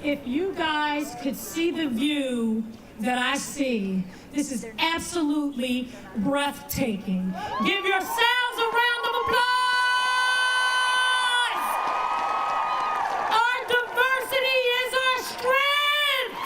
If you guys could see the view that I see, this is absolutely breathtaking. Give yourselves a round of applause. Our diversity is our strength.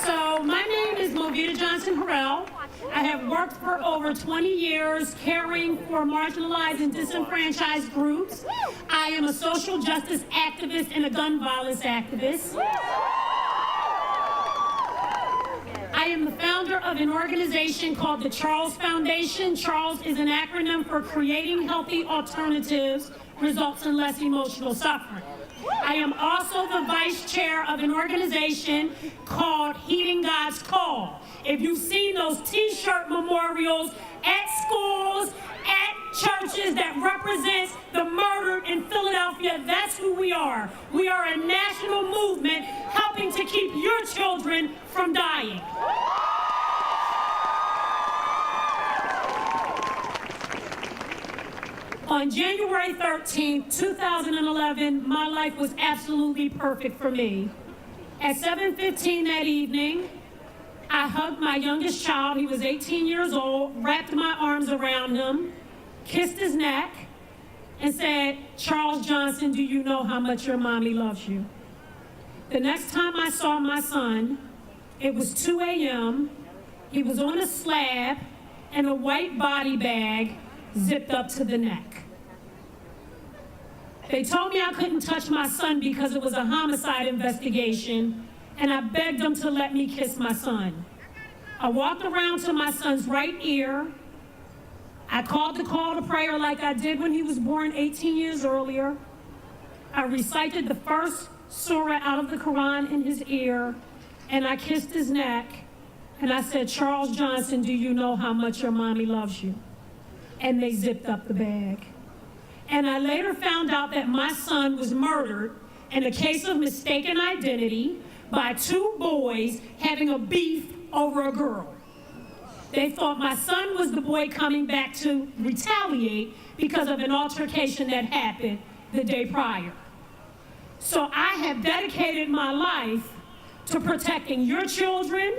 So my name is Movita Harell. I have worked for over 20 years caring for marginalized and disenfranchised groups. I am a social justice activist and a gun violence activist. I am the founder of an organization called the Charles Foundation. Charles is an acronym for Creating Healthy Alternatives Results in Less Emotional Suffering. I am also the vice chair of an organization called Heeding God's Call. If you've seen those t-shirt memorials at schools, at churches that represents the murdered in Philadelphia, that's who we are. We are a national movement helping to keep your children from dying. On January 13th, 2011, my life was absolutely perfect for me. At 7:15 that evening, I hugged my youngest child. He was 18 years old, wrapped my arms around him, kissed his neck, and said, "Charles Johnson, do you know how much your mommy loves you?" The next time I saw my son, it was 2 a.m. He was on a slab and a white body bag zipped up to the neck. They told me I couldn't touch my son because it was a homicide investigation, and I begged them to let me kiss my son. I walked around to my son's right ear. I called the call to prayer like I did when he was born 18 years earlier. I recited the first surah out of the Quran in his ear, and I kissed his neck, and I said, "Charles Johnson, do you know how much your mommy loves you?" And they zipped up the bag. And I later found out that my son was murdered in a case of mistaken identity by 2 boys having a beef over a girl. They thought my son was the boy coming back to retaliate because of an altercation that happened the day prior. So I have dedicated my life to protecting your children,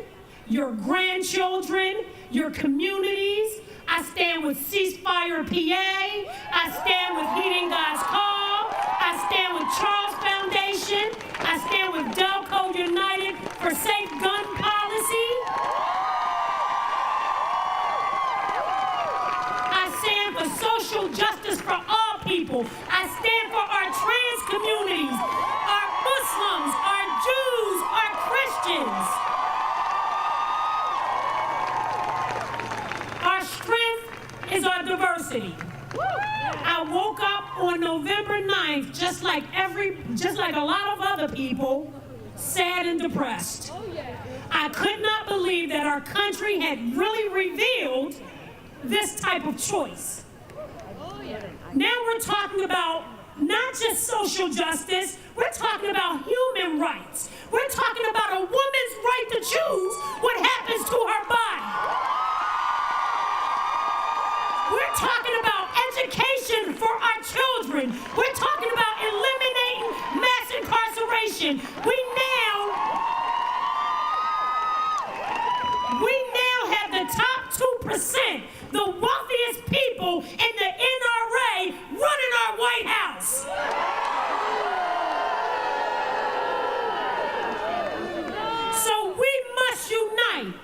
your grandchildren, your communities. I stand with Ceasefire PA. I stand with Heeding God's Call. I stand with Charles Foundation. I stand with Delco United for Safe Gun Policy. I stand for social justice for all people. I stand for our trans communities, our Muslims, our Jews, our Christians. Our strength is our diversity. I woke up on November 9th, just like a lot of other people, sad and depressed. I could not believe that our country had really revealed this type of choice. Now we're talking about not just social justice, we're talking about human rights. We're talking about a woman's right to choose what happens to her body. We're talking about education for our children. We're talking about eliminating mass incarceration. We now have the top 2%, the wealthiest people in the NRA running our White House. So we must unite.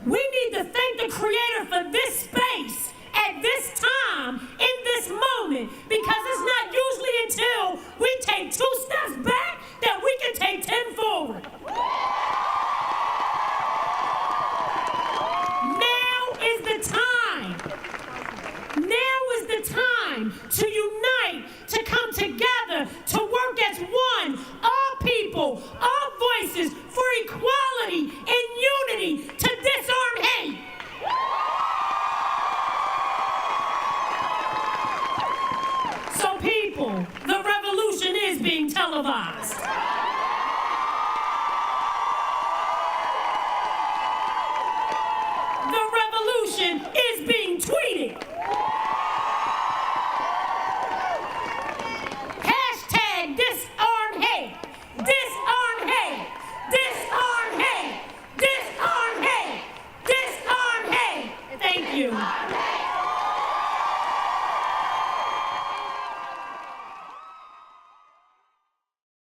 We need to thank the Creator for this space at this time, in this moment, because it's not usually until we take 2 steps back that we can take 10 forward. Now is the time. Now is the time to unite, to come together, to work as one, all people, all voices, for equality and unity, to disarm hate. So people, the revolution is being televised.